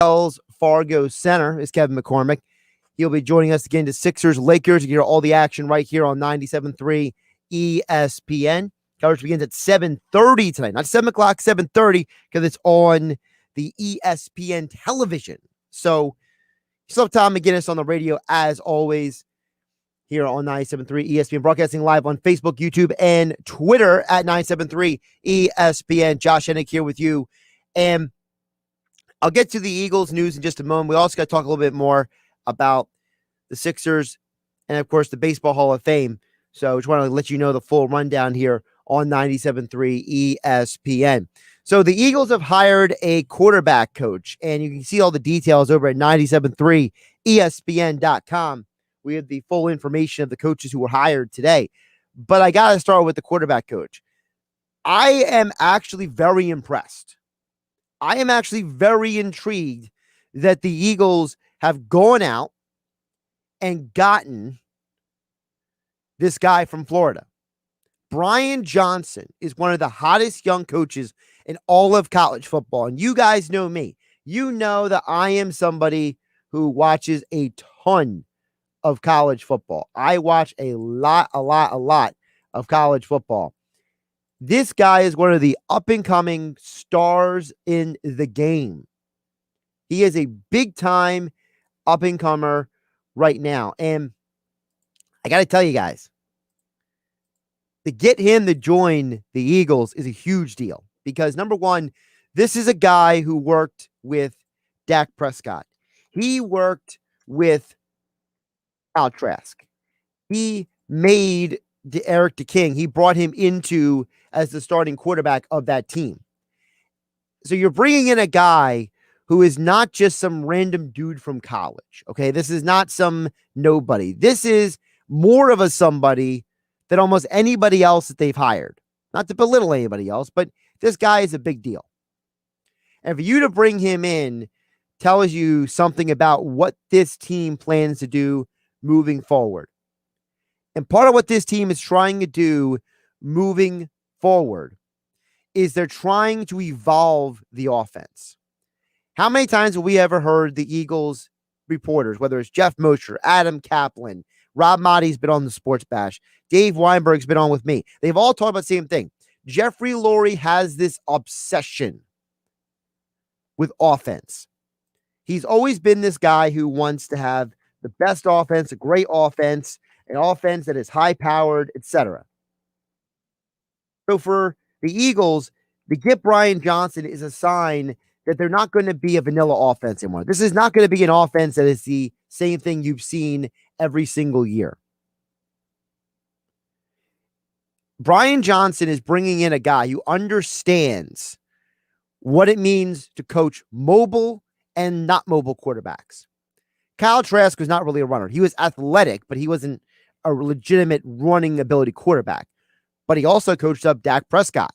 Wells Fargo Center is Kevin McCormick. He'll be joining us again to Sixers Lakers. You hear all the action right here on 97.3 ESPN. Coverage begins at 7:30 tonight, not 7 o'clock, 7:30, because it's on the ESPN television. So you still have time to get us on the radio as always here on 97.3 ESPN, broadcasting live on Facebook, YouTube, and Twitter at 973 ESPN. Josh Hennig here with you. And I'll get to the Eagles news in just a moment. We also got to talk a little bit more about the Sixers and, of course, the Baseball Hall of Fame. So I just want to let you know the full rundown here on 97.3 ESPN. So the Eagles have hired a quarterback coach, and you can see all the details over at 97.3 ESPN.com. We have the full information of the coaches who were hired today. But I got to start with the quarterback coach. I am actually very impressed. I am actually very intrigued that the Eagles have gone out and gotten this guy from Florida. Brian Johnson is one of the hottest young coaches in all of college football. And you guys know me. You know that I am somebody who watches a ton of college football. I watch a lot of college football. This guy is one of the up-and-coming stars in the game. He is a big-time up-and-comer right now. And I got to tell you guys, to get him to join the Eagles is a huge deal. Because, number one, this is a guy who worked with Dak Prescott. He worked with Kyle Trask. He made Eric DeKing. He brought him into as the starting quarterback of that team. So you're bringing in a guy who is not just some random dude from college. Okay, this is not some nobody. This is more of a somebody than almost anybody else that they've hired. Not to belittle anybody else, but this guy is a big deal. And for you to bring him in tells you something about what this team plans to do moving forward. And part of what this team is trying to do moving forward is they're trying to evolve the offense. How many times have we ever heard the Eagles reporters, whether it's Jeff Mosher, Adam Kaplan, Rob Motti's been on the Sports Bash, Dave Weinberg's been on with me. They've all talked about the same thing. Jeffrey Lurie has this obsession with offense. He's always been this guy who wants to have the best offense, a great offense, an offense that is high-powered, etc. So for the Eagles, to get Brian Johnson is a sign that they're not going to be a vanilla offense anymore. This is not going to be an offense that is the same thing you've seen every single year. Brian Johnson is bringing in a guy who understands what it means to coach mobile and not mobile quarterbacks. Kyle Trask was not really a runner. He was athletic, but he wasn't a legitimate running ability quarterback. But he also coached up Dak Prescott.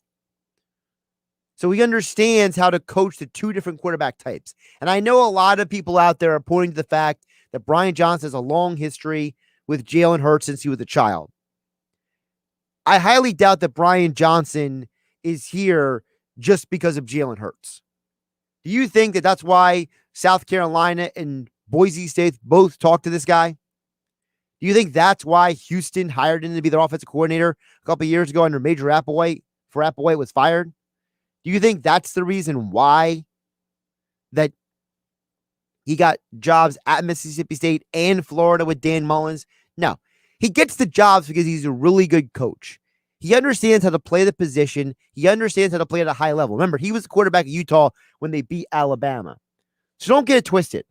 So he understands how to coach the two different quarterback types. And I know a lot of people out there are pointing to the fact that Brian Johnson has a long history with Jalen Hurts since he was a child. I highly doubt that Brian Johnson is here just because of Jalen Hurts. Do you think that that's why South Carolina and Boise State both talked to this guy? Do you think that's why Houston hired him to be their offensive coordinator a couple of years ago under Major Applewhite before Applewhite was fired? Do you think that's the reason why that he got jobs at Mississippi State and Florida with Dan Mullins? No. He gets the jobs because he's a really good coach. He understands how to play the position. He understands how to play at a high level. Remember, he was the quarterback at Utah when they beat Alabama. So don't get it twisted.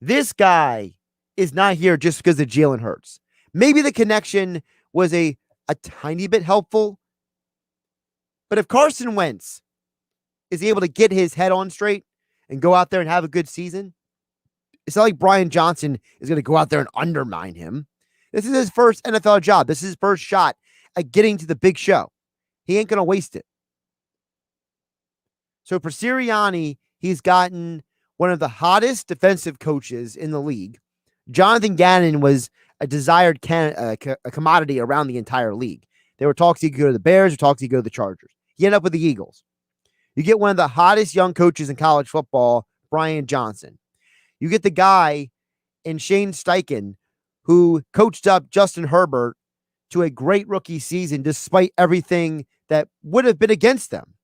This guy is not here just because of Jalen Hurts. Maybe the connection was a tiny bit helpful. But if Carson Wentz is able to get his head on straight and go out there and have a good season, it's not like Brian Johnson is going to go out there and undermine him. This is his first NFL job. This is his first shot at getting to the big show. He ain't going to waste it. So for Sirianni, he's gotten one of the hottest defensive coaches in the league. Jonathan Gannon was a desired commodity around the entire league. There were talks he could go to the Bears, or talks he could go to the Chargers. He ended up with the Eagles. You get one of the hottest young coaches in college football, Brian Johnson. You get the guy in Shane Steichen who coached up Justin Herbert to a great rookie season despite everything that would have been against them.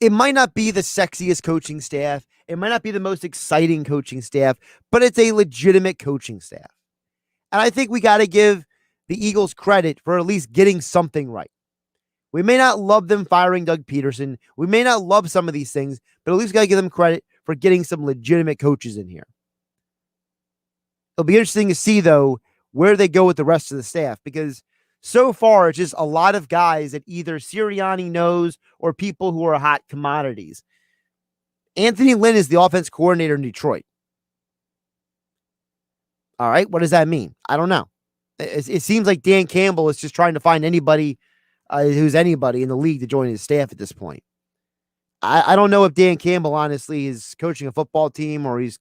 It might not be the sexiest coaching staff. It might not be the most exciting coaching staff, but it's a legitimate coaching staff. And I think we got to give the Eagles credit for at least getting something right. We may not love them firing Doug Peterson. We may not love some of these things, but at least got to give them credit for getting some legitimate coaches in here. It'll be interesting to see, though, where they go with the rest of the staff, because so far it's just a lot of guys that either Sirianni knows or people who are hot commodities. Anthony Lynn is the offense coordinator in Detroit. All right, what does that mean? I don't know. It seems like Dan Campbell is just trying to find anybody who's anybody in the league to join his staff at this point. I don't know if Dan Campbell, honestly, is coaching a football team or he's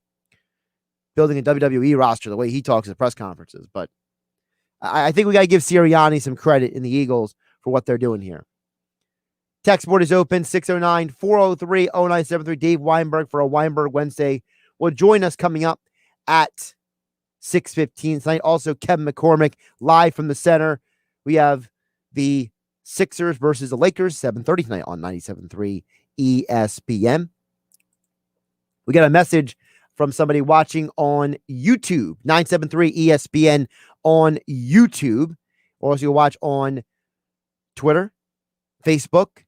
building a WWE roster the way he talks at press conferences. But I think we got to give Sirianni some credit in the Eagles for what they're doing here. Text board is open, 609-403-0973. Dave Weinberg for a Weinberg Wednesday will join us coming up at 6:15 tonight. Also, Kevin McCormick live from the center. We have the Sixers versus the Lakers, 7:30 tonight on 97.3 ESPN. We got a message from somebody watching on YouTube, 973 ESPN on YouTube. Or also you'll watch on Twitter, Facebook,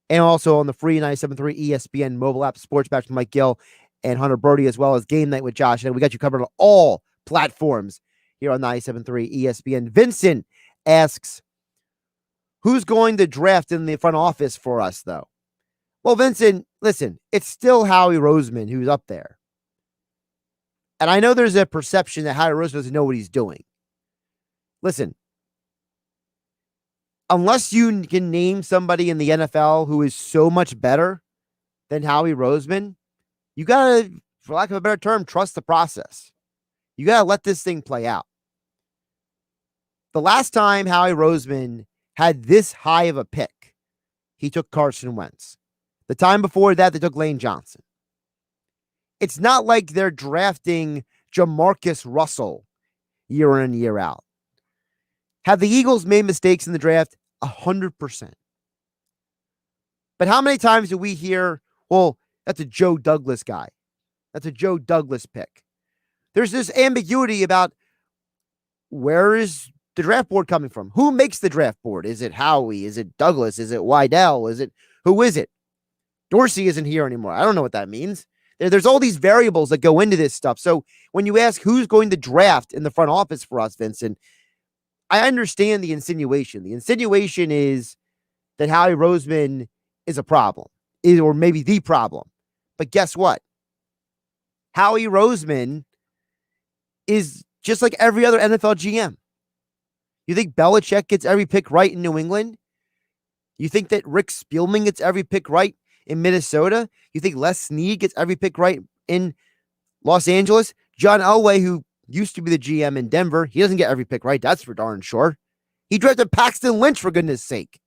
and also on the free 97.3 ESPN mobile app. Sports Back to Mike Gill and Hunter Brody, as well as Game Night with Josh. And we got you covered on all platforms here on 97.3 ESPN. Vincent asks, who's going to draft in the front office for us, though? Well, Vincent, listen, it's still Howie Roseman who's up there. And I know there's a perception that Howie Roseman doesn't know what he's doing. Listen, unless you can name somebody in the NFL who is so much better than Howie Roseman, you got to, for lack of a better term, trust the process. You got to let this thing play out. The last time Howie Roseman had this high of a pick, he took Carson Wentz. The time before that, they took Lane Johnson. It's not like they're drafting Jamarcus Russell year in, year out. Have the Eagles made mistakes in the draft? 100%. But how many times do we hear, well, that's a Joe Douglas guy. That's a Joe Douglas pick. There's this ambiguity about where is the draft board coming from? Who makes the draft board? Is it Howie? Is it Douglas? Is it Weidel? Who is it? Dorsey isn't here anymore. I don't know what that means. There's all these variables that go into this stuff. So when you ask who's going to draft in the front office for us, Vincent, I understand the insinuation. The insinuation is that Howie Roseman is a problem, or maybe the problem. But guess what? Howie Roseman is just like every other NFL GM. You think Belichick gets every pick right in New England? You think that Rick Spielman gets every pick right in Minnesota? You think Les Snead gets every pick right in Los Angeles? John Elway, who used to be the GM in Denver, he doesn't get every pick right. That's for darn sure. He drafted Paxton Lynch, for goodness sake.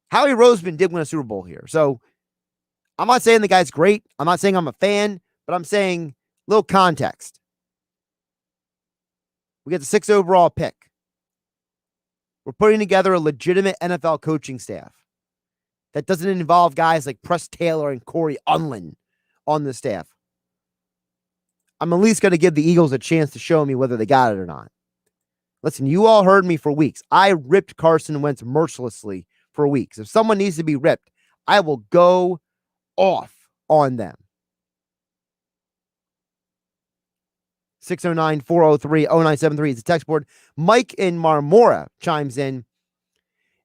Howie Roseman did win a Super Bowl here. So I'm not saying the guy's great. I'm not saying I'm a fan, but I'm saying little context. We get the 6th overall pick. We're putting together a legitimate NFL coaching staff that doesn't involve guys like Press Taylor and Corey Unlin on the staff. I'm at least going to give the Eagles a chance to show me whether they got it or not. Listen, you all heard me for weeks. I ripped Carson Wentz mercilessly for weeks. If someone needs to be ripped, I will go off on them. 609-403-0973 is the text board. Mike in Marmora chimes in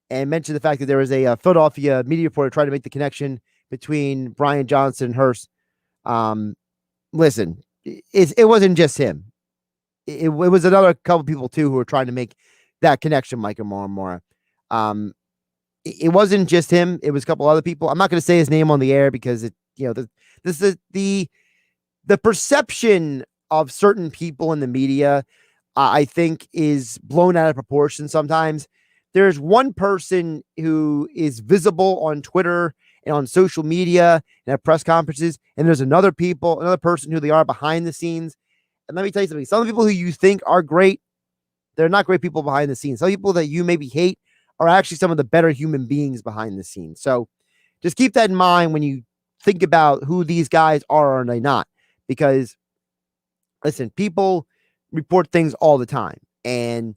and mentioned the fact that there was a Philadelphia media reporter trying to make the connection between Brian Johnson and Hurst. Listen, it wasn't just him. It was another couple people too who were trying to make that connection, Mike in Marmora. It wasn't just him. It was a couple other people. I'm not going to say his name on the air because this is the perception of certain people in the media, I think, is blown out of proportion sometimes. There's one person who is visible on Twitter and on social media and at press conferences. And there's another person who they are behind the scenes. And let me tell you something. Some of the people who you think are great, they're not great people behind the scenes. Some people that you maybe hate are actually some of the better human beings behind the scenes. So just keep that in mind when you think about who these guys are or are they not. Because, listen, people report things all the time. And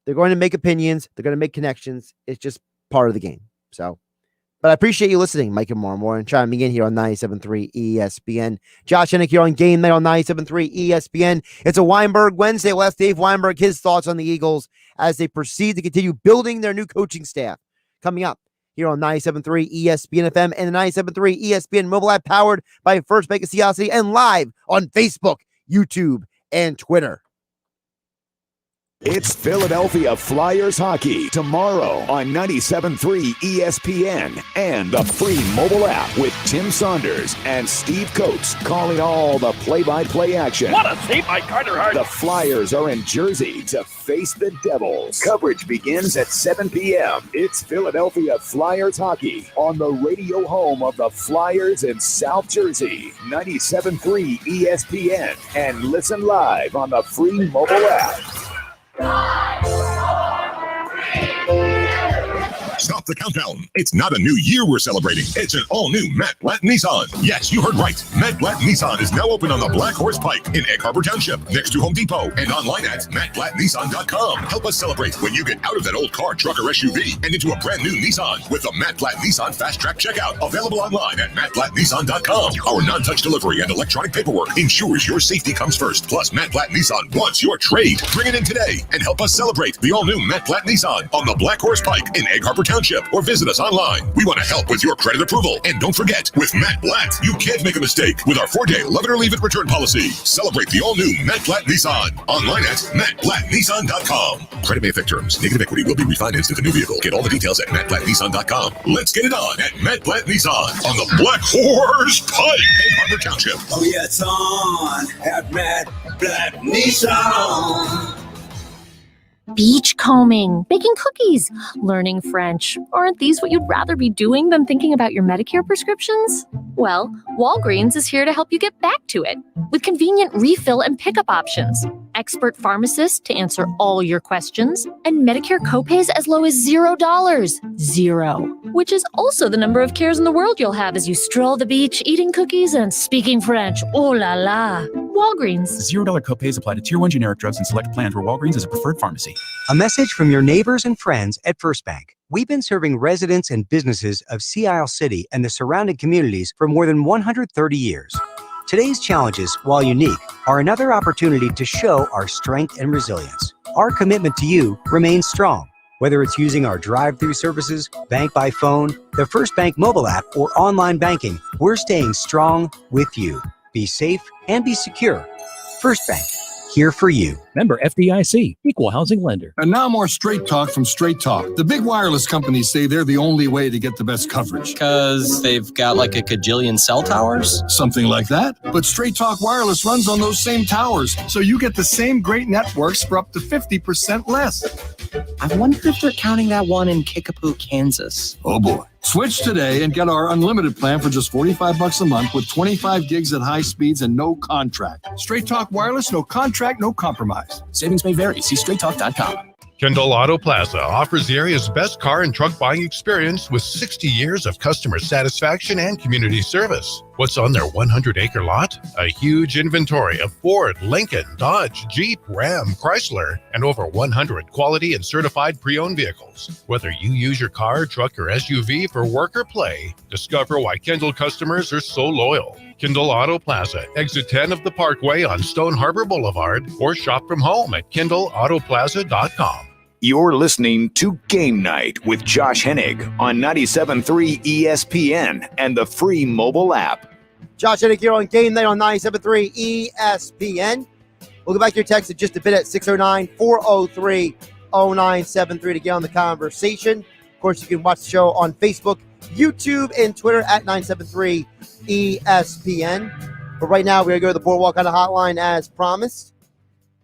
they're going to make opinions. They're going to make connections. It's just part of the game. So, but I appreciate you listening, Mike and More, and chiming in here on 97.3 ESPN. Josh Hennig here on Game Night on 97.3 ESPN. It's a Weinberg Wednesday. We'll ask Dave Weinberg his thoughts on the Eagles as they proceed to continue building their new coaching staff. Coming up here on 97.3 ESPN FM and the 97.3 ESPN mobile app powered by First Bank of Sea City and live on Facebook, YouTube, and Twitter. It's Philadelphia Flyers hockey tomorrow on 97.3 ESPN and the free mobile app with Tim Saunders and Steve Coates calling all the play-by-play action. What a save by Carter Hart. The Flyers are in Jersey to face the Devils. Coverage begins at 7 p.m. It's Philadelphia Flyers hockey on the radio home of the Flyers in South Jersey. 97.3 ESPN and listen live on the free mobile app. Stop the countdown. It's not a new year we're celebrating. It's an all-new Matt Blatt Nissan. Yes, you heard right. Matt Blatt Nissan is now open on the Black Horse Pike in Egg Harbor Township, next to Home Depot, and online at mattblattnissan.com. Help us celebrate when you get out of that old car, truck, or SUV and into a brand new Nissan with the Matt Blatt Nissan Fast Track Checkout. Available online at mattblattnissan.com. Our non-touch delivery and electronic paperwork ensures your safety comes first. Plus, Matt Blatt Nissan wants your trade. Bring it in today and help us celebrate the all-new Matt Blatt Nissan on the Black Horse Pike in Egg Harbor Township, or visit us online. We want to help with your credit approval. And don't forget, with Matt Blatt, you can't make a mistake with our 4-day love it or leave it return policy. Celebrate the all-new Matt Blatt Nissan online at mattblattnissan.com. Credit may affect terms. Negative equity will be refinanced in the new vehicle. Get all the details at mattblattnissan.com. Let's get it on at Matt Blatt Nissan on the Black Horse Pike, Egg Harbor Township. Oh yeah, it's on at Matt Blatt Nissan. Beachcombing, baking cookies, learning French. Aren't these what you'd rather be doing than thinking about your Medicare prescriptions? Well, Walgreens is here to help you get back to it with convenient refill and pickup options, expert pharmacists to answer all your questions, and Medicare copays as low as $0. Zero. Which is also the number of cares in the world you'll have as you stroll the beach, eating cookies and speaking French. Oh la la. Walgreens. $0 copays apply to Tier 1 generic drugs and select plans where Walgreens is a preferred pharmacy. A message from your neighbors and friends at First Bank. We've been serving residents and businesses of Sea Isle City and the surrounding communities for more than 130 years. Today's challenges, while unique, are another opportunity to show our strength and resilience. Our commitment to you remains strong. Whether it's using our drive-through services, bank by phone, the First Bank mobile app, or online banking, we're staying strong with you. Be safe and be secure. First Bank, here for you. Member FDIC, equal housing lender. And now more Straight Talk from Straight Talk. The big wireless companies say they're the only way to get the best coverage. Because they've got like a cajillion cell towers? Something like that. But Straight Talk Wireless runs on those same towers, so you get the same great networks for up to 50% less. I wonder if they're counting that one in Kickapoo, Kansas. Oh boy. Switch today and get our unlimited plan for just $45 a month with 25 gigs at high speeds and no contract. Straight Talk Wireless, no contract, no compromise. Savings may vary. See straighttalk.com. Kendall Auto Plaza offers the area's best car and truck buying experience with 60 years of customer satisfaction and community service. What's on their 100-acre lot? A huge inventory of Ford, Lincoln, Dodge, Jeep, Ram, Chrysler, and over 100 quality and certified pre-owned vehicles. Whether you use your car, truck, or SUV for work or play, discover why Kendall customers are so loyal. Kendall Auto Plaza, exit 10 of the Parkway on Stone Harbor Boulevard, or shop from home at KendallAutoplaza.com. You're listening to Game Night with Josh Hennig on 97.3 ESPN and the free mobile app. Josh Hennig here on Game Night on 97.3 ESPN. We'll get back to your text in just a bit at 609-403-0973 to get on the conversation. Of course, you can watch the show on Facebook, YouTube, and Twitter at 973 ESPN. But right now, we're going to go to the Boardwalk on the hotline as promised.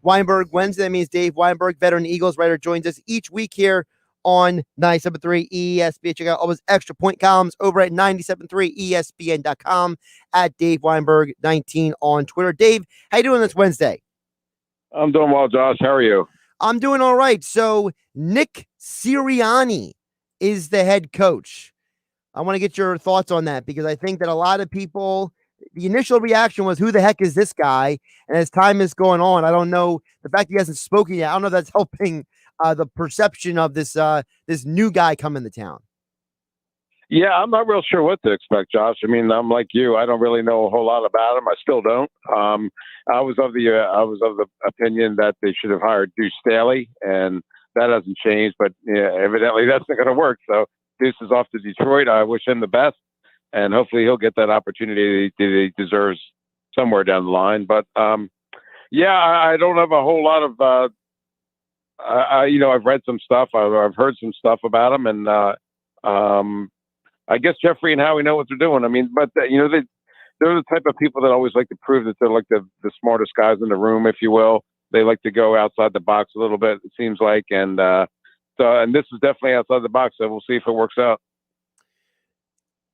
Weinberg Wednesday. That means Dave Weinberg, veteran Eagles writer, joins us each week here on 97.3 ESPN. Check out all those extra point columns over at 97.3 ESPN.com, at Dave Weinberg 19 on Twitter. Dave, how you doing this Wednesday? I'm doing well, Josh. How are you? I'm doing all right. So Nick Sirianni is the head coach. I want to get your thoughts on that, because I think that a lot of people, the initial reaction was, who the heck is this guy? And as time is going on, I don't know, the fact he hasn't spoken yet, I don't know if that's helping the perception of this this new guy coming to town. Yeah, I'm not real sure what to expect, Josh. I mean, I'm like you. I don't really know a whole lot about him. I still don't. I was of the opinion that they should have hired Deuce Staley, and that hasn't changed. But yeah, evidently that's not going to work. So Deuce is off to Detroit. I wish him the best, and hopefully he'll get that opportunity that he deserves somewhere down the line. But yeah, I don't have a whole lot of. I've read some stuff. I've heard some stuff about him, and I guess Jeffrey and Howie know what they're doing. I mean, but they're the type of people that always like to prove that they're like the smartest guys in the room, if you will. They like to go outside the box a little bit, it seems like, and this is definitely outside the box. So we'll see if it works out.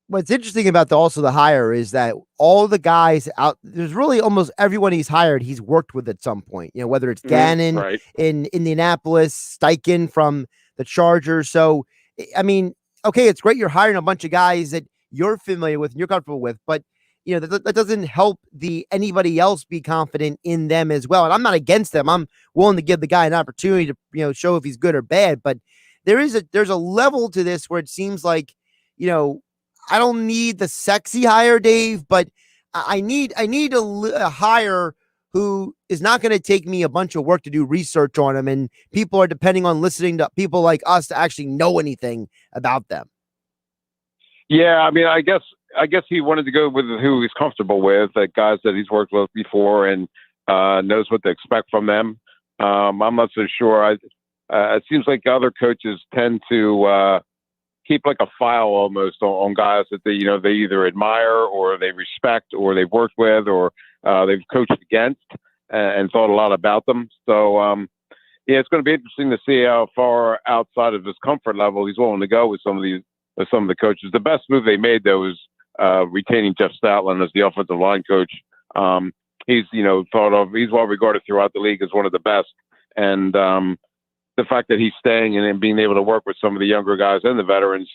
What's interesting about the hire is that all the guys out there's really almost everyone he's hired, he's worked with at some point, whether it's Gannon right. in Indianapolis, Steichen from the Chargers. So, I mean, okay, it's great you're hiring a bunch of guys that you're familiar with and you're comfortable with, but that doesn't help anybody else be confident in them as well. And I'm not against them. I'm willing to give the guy an opportunity to show if he's good or bad. But there's a level to this where it seems like, I don't need the sexy hire, Dave, but I need a hire who is not going to take me a bunch of work to do research on him, and people are depending on listening to people like us to actually know anything about them. Yeah, I mean, I guess he wanted to go with who he's comfortable with, the guys that he's worked with before and knows what to expect from them. I'm not so sure. It seems like other coaches tend to keep like a file almost on guys that they either admire or they respect or they've worked with or they've coached against and thought a lot about them. So yeah, it's going to be interesting to see how far outside of his comfort level he's willing to go with some of the coaches. The best move they made though is retaining Jeff Statlin as the offensive line coach. He's he's well regarded throughout the league as one of the best, and the fact that he's staying and being able to work with some of the younger guys and the veterans,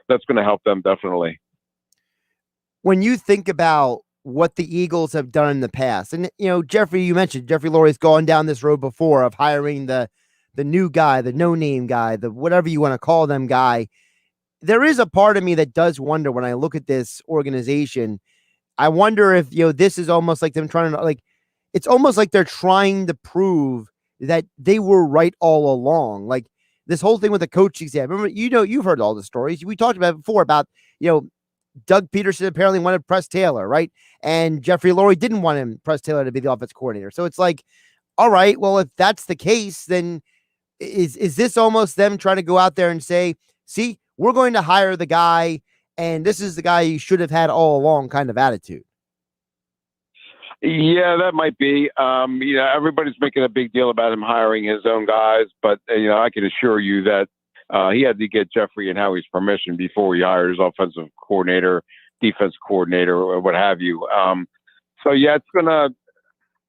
that's going to help them definitely. When you think about what the Eagles have done in the past, and Jeffrey, you mentioned Jeffrey Lurie's gone down this road before of hiring the new guy, the no-name guy, the whatever you want to call them guy. There is a part of me that does wonder when I look at this organization. I wonder if this is almost like them trying to it's almost like they're trying to prove that they were right all along. Like this whole thing with the coaching exam. Remember, you've heard all the stories. We talked about it before about, Doug Peterson apparently wanted Press Taylor, right? And Jeffrey Lurie didn't want Press Taylor to be the offense coordinator. So it's like, all right, well, if that's the case, then is this almost them trying to go out there and say, see, we're going to hire the guy, and this is the guy you should have had all along kind of attitude? Yeah, that might be. Everybody's making a big deal about him hiring his own guys, but I can assure you that he had to get Jeffrey and Howie's permission before he hired his offensive coordinator, defense coordinator, or what have you. So yeah, it's gonna.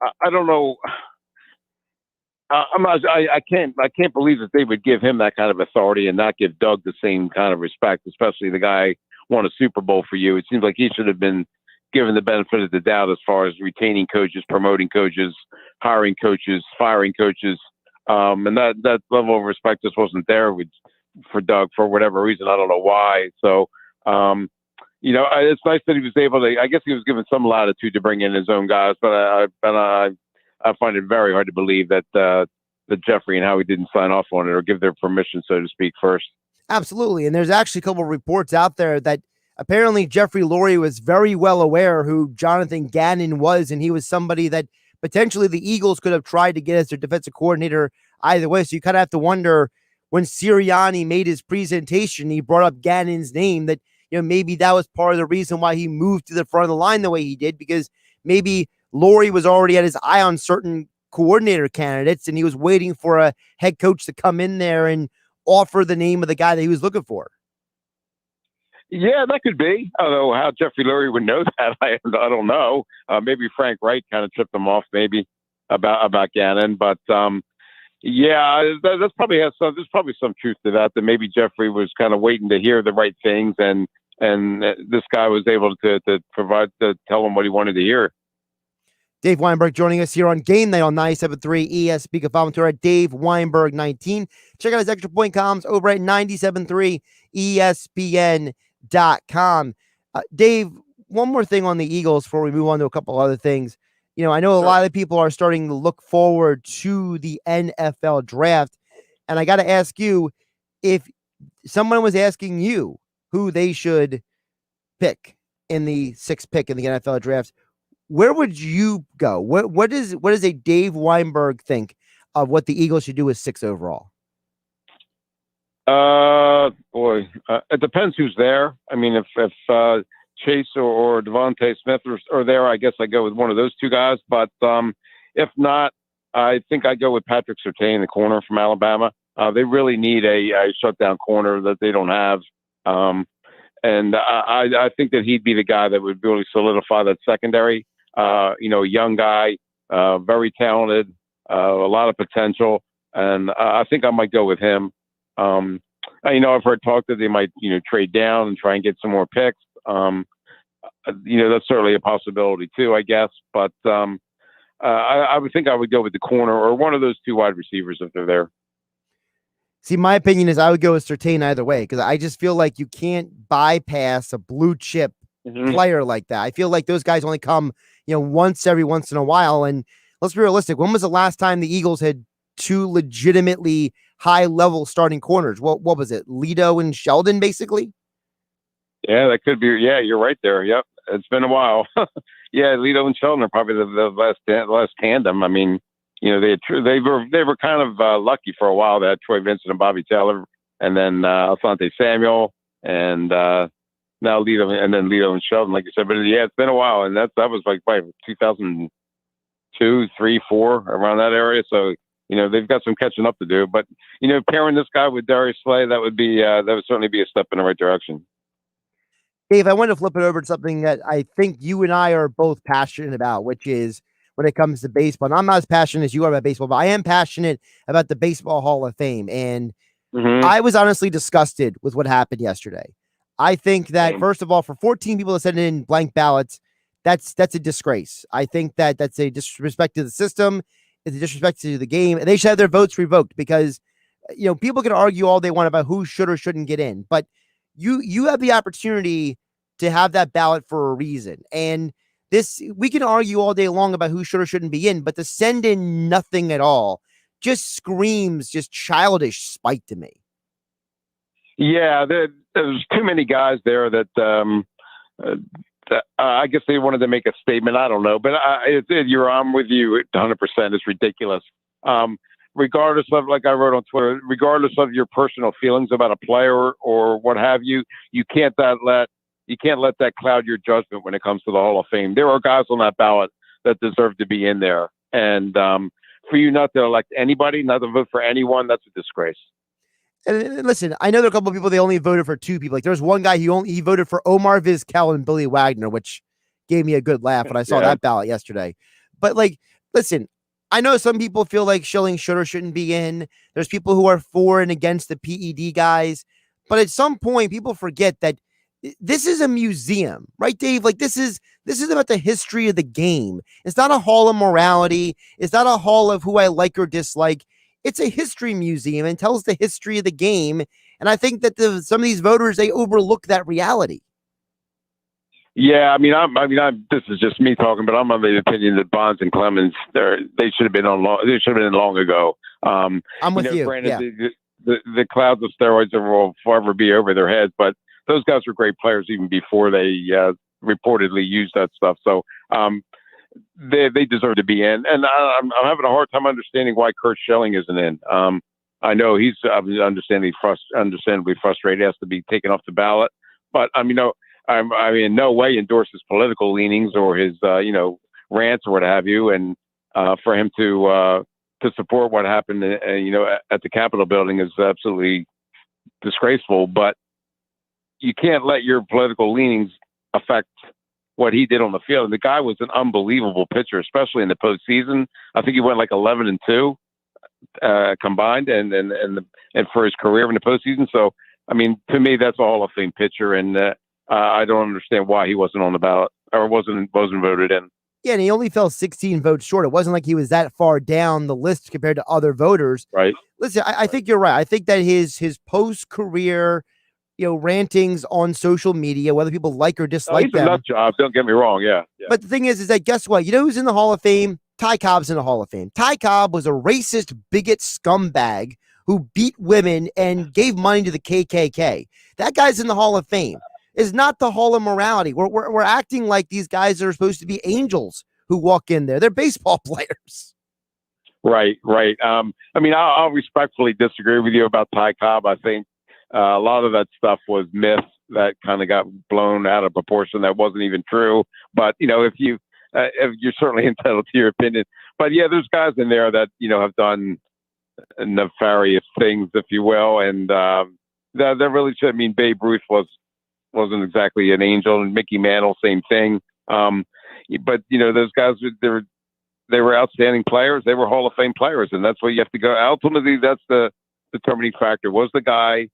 I don't know. I can't believe that they would give him that kind of authority and not give Doug the same kind of respect, especially the guy won a Super Bowl for you. It seems like he should have been given the benefit of the doubt as far as retaining coaches, promoting coaches, hiring coaches, firing coaches. And that level of respect just wasn't there for Doug for whatever reason. I don't know why. So, it's nice that he was able to, I guess he was given some latitude to bring in his own guys, but I find it very hard to believe that Jeffrey and Howie didn't sign off on it or give their permission, so to speak, first. Absolutely. And there's actually a couple of reports out there that apparently Jeffrey Lurie was very well aware who Jonathan Gannon was, and he was somebody that potentially the Eagles could have tried to get as their defensive coordinator either way. So you kind of have to wonder, when Sirianni made his presentation, he brought up Gannon's name, that maybe that was part of the reason why he moved to the front of the line the way he did, because maybe Lurie was already had his eye on certain coordinator candidates and he was waiting for a head coach to come in there and offer the name of the guy that he was looking for. Yeah, that could be. I don't know how Jeffrey Lurie would know that. I don't know. Maybe Frank Wright kind of tripped him off, maybe about Gannon. But yeah, that's probably there's probably some truth to that. That maybe Jeffrey was kind of waiting to hear the right things, and this guy was able to tell him what he wanted to hear. Dave Weinberg joining us here on Game Night on 97.3 ESPN. You can follow him to at Dave Weinberg 19. Check out his extra point columns over at 97.3 ESPN.com. Dave, one more thing on the Eagles before we move on to a couple other things. You know, I know a lot of people are starting to look forward to the NFL draft. And I got to ask you, if someone was asking you who they should pick in the 6th pick in the NFL draft, where would you go? What does a Dave Weinberg think of what the Eagles should do with 6 overall? It depends who's there. I mean, if Chase or Devontae Smith are there, I guess I go with one of those two guys. But if not, I think I go with Patrick Surtain, the corner from Alabama. They really need a shutdown corner that they don't have. And I think that he'd be the guy that would really solidify that secondary. A young guy, very talented, a lot of potential. And I think I might go with him. I've heard talk that they might, trade down and try and get some more picks. That's certainly a possibility too, I guess. But I would think I would go with the corner or one of those two wide receivers if they're there. See, my opinion is I would go with Surtain either way, because I just feel like you can't bypass a blue chip player like that. I feel like those guys only come, once in a while. And let's be realistic. When was the last time the Eagles had two legitimately high level starting corners? What was it? Lido and Sheldon, basically? Yeah, that could be. Yeah, you're right there. Yep. It's been a while. Yeah. Lido and Sheldon are probably the last tandem. I mean, they were kind of lucky for a while. They had Troy Vincent and Bobby Taylor, and then Asante Samuel, and now Lido and Sheldon, like you said. But yeah, it's been a while, and that was like 2002, 3, 4, around that area. So they've got some catching up to do. But pairing this guy with Darius Slay, that would certainly be a step in the right direction. Dave, I want to flip it over to something that I think you and I are both passionate about, which is when it comes to baseball. And I'm not as passionate as you are about baseball, but I am passionate about the Baseball Hall of Fame. And I was honestly disgusted with what happened yesterday. I think that, first of all, for 14 people that sent in blank ballots, that's a disgrace. I think that that's a disrespect to the system. It's a disrespect to the game. And they should have their votes revoked because, people can argue all they want about who should or shouldn't get in. But you have the opportunity to have that ballot for a reason. And we can argue all day long about who should or shouldn't be in, but to send in nothing at all just screams just childish spite to me. Yeah, there's too many guys there that I guess they wanted to make a statement. I don't know, but I'm with you 100%. It's ridiculous. Regardless of, like I wrote on Twitter, regardless of your personal feelings about a player or what have you, you can't let that cloud your judgment when it comes to the Hall of Fame. There are guys on that ballot that deserve to be in there. And for you not to elect anybody, not to vote for anyone, that's a disgrace. And listen, I know there are a couple of people, they only voted for 2 people. Like there's one guy, he voted for Omar Vizquel and Billy Wagner, which gave me a good laugh when I saw that ballot yesterday. But listen, I know some people feel like Schilling should or shouldn't be in. There's people who are for and against the PED guys. But at some point, people forget that this is a museum, right, Dave? Like this is about the history of the game. It's not a hall of morality. It's not a hall of who I like or dislike. It's a history museum and tells the history of the game. And I think that some of these voters, they overlook that reality. Yeah, this is just me talking, but I'm of the opinion that Bonds and Clemens, they should have been They should have been in long ago. I'm with you. Granted, the clouds of steroids will forever be over their heads, but those guys were great players even before they reportedly used that stuff. So they deserve to be in. And I'm having a hard time understanding why Curt Schilling isn't in. I know he's understandably frustrated. He has to be taken off the ballot, but I in no way endorse his political leanings or his, rants or what have you. And for him to support what happened, at the Capitol building is absolutely disgraceful, but you can't let your political leanings affect what he did on the field. And the guy was an unbelievable pitcher, especially in the postseason. I think he went like 11-2 combined, and for his career in the postseason. So, I mean, to me, that's a Hall of Fame pitcher, and I don't understand why he wasn't on the ballot or wasn't voted in. Yeah, and he only fell 16 votes short. It wasn't like he was that far down the list compared to other voters. Right. Listen, I think you're right. I think that his post-career, rantings on social media, whether people like or dislike he's them. a nut job. Don't get me wrong. Yeah. But the thing is that guess what? You know who's in the Hall of Fame? Ty Cobb's in the Hall of Fame. Ty Cobb was a racist, bigot scumbag who beat women and gave money to the KKK. That guy's in the Hall of Fame. Is not the Hall of Morality. We're acting like these guys are supposed to be angels who walk in there. They're baseball players. Right. I mean, I'll respectfully disagree with you about Ty Cobb. I think a lot of that stuff was myth that kind of got blown out of proportion. That wasn't even true. But if you're certainly entitled to your opinion. But yeah, there's guys in there that have done nefarious things, if you will, and that really should. I mean, Babe Ruth wasn't exactly an angel, and Mickey Mantle, same thing. But those guys, they were outstanding players. They were Hall of Fame players, and that's what you have to go. Ultimately, that's the determining factor. Was the guy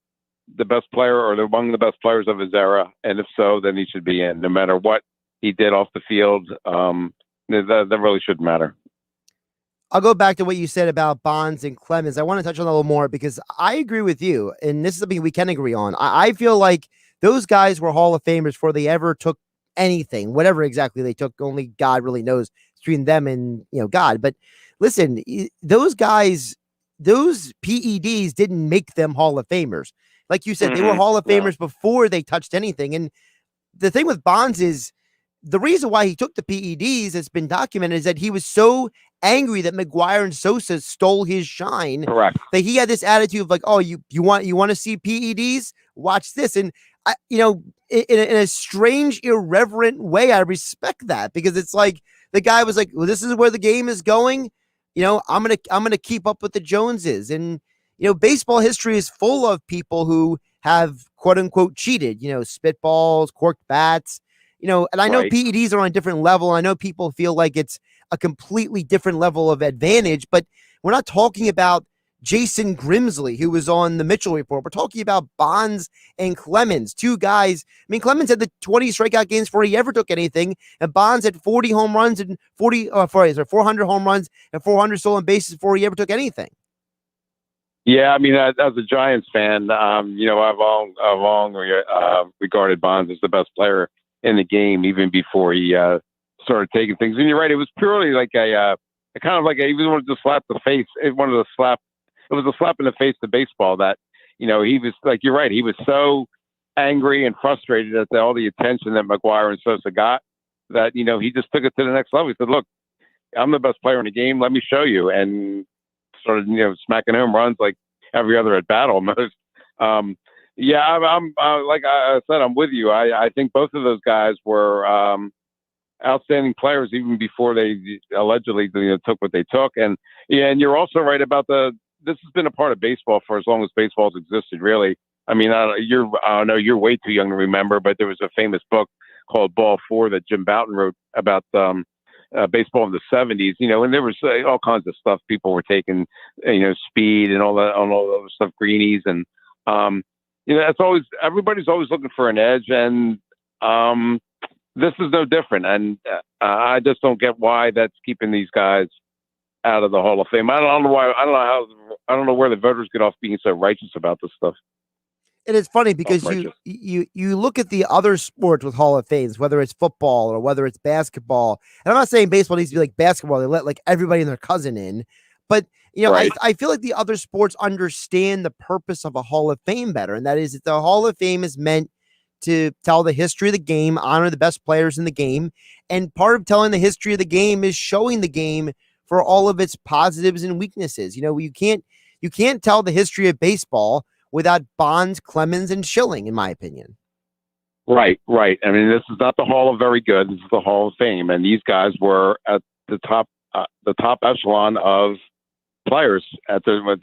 the best player or among the best players of his era? And if so, then he should be in, no matter what he did off the field. That really shouldn't matter. I'll go back to what you said about Bonds and Clemens. I want to touch on that a little more because I agree with you, and this is something we can agree on. I feel like those guys were Hall of Famers before they ever took anything, whatever exactly they took. Only God really knows between them and God. But listen, those guys, those PEDs didn't make them Hall of Famers. Like you said, they were Hall of Famers before they touched anything. And the thing with Bonds is the reason why he took the PEDs, it's been documented, is that he was so angry that McGuire and Sosa stole his shine. Correct. That he had this attitude of like, oh, you want to see PEDs? Watch this. And in a strange, irreverent way, I respect that because it's like the guy was like, well, this is where the game is going. I'm gonna keep up with the Joneses. And baseball history is full of people who have quote unquote cheated. Spitballs, corked bats. And I know PEDs are on a different level. I know people feel like it's a completely different level of advantage, but we're not talking about Jason Grimsley, who was on the Mitchell Report. We're talking about Bonds and Clemens, two guys. I mean, Clemens had the 20 strikeout games before he ever took anything, and Bonds had 40 home runs and 400 home runs and 400 stolen bases before he ever took anything. Yeah, I mean, as a Giants fan, I've long regarded Bonds as the best player in the game, even before he started taking things. And you're right; it was purely like a kind of like he wanted to slap the face. It was a slap in the face to baseball that, he was like, you're right. He was so angry and frustrated at all the attention that McGuire and Sosa got that, he just took it to the next level. He said, look, I'm the best player in the game. Let me show you. And started, smacking home runs like every other at bat almost. I'm like I said, I'm with you. I think both of those guys were outstanding players even before they allegedly took what they took. And you're also right about this has been a part of baseball for as long as baseball's existed, really. I mean, I know you're way too young to remember, but there was a famous book called Ball 4 that Jim Bouton wrote about baseball in the 70s, and there was all kinds of stuff. People were taking, speed and all the stuff, greenies. And, that's always, everybody's always looking for an edge. And this is no different. And I just don't get why that's keeping these guys out of the Hall of Fame. I don't know why. I don't know where the voters get off being so righteous about this stuff. And it's funny because you look at the other sports with Hall of Fames, whether it's football or whether it's basketball. And I'm not saying baseball needs to be like basketball. They let like everybody and their cousin in. But, I feel like the other sports understand the purpose of a Hall of Fame better. And that is that the Hall of Fame is meant to tell the history of the game, honor the best players in the game. And part of telling the history of the game is showing the game for all of its positives and weaknesses. You can't tell the history of baseball without Bonds, Clemens, and Schilling, in my opinion. Right. I mean, this is not the Hall of Very Good. This is the Hall of Fame, and these guys were at the top echelon of players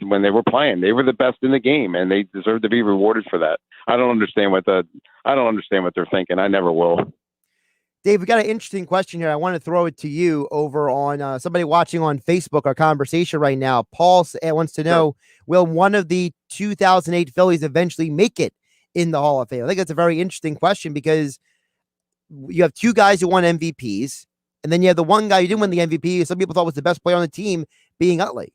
when they were playing. They were the best in the game, and they deserve to be rewarded for that. I don't understand what they're thinking. I never will. Dave, we got an interesting question here. I want to throw it to you over on somebody watching on Facebook, our conversation right now. Paul wants to know, will one of the 2008 Phillies eventually make it in the Hall of Fame? I think that's a very interesting question because you have two guys who won MVPs, and then you have the one guy who didn't win the MVP. Some people thought was the best player on the team, being Utley.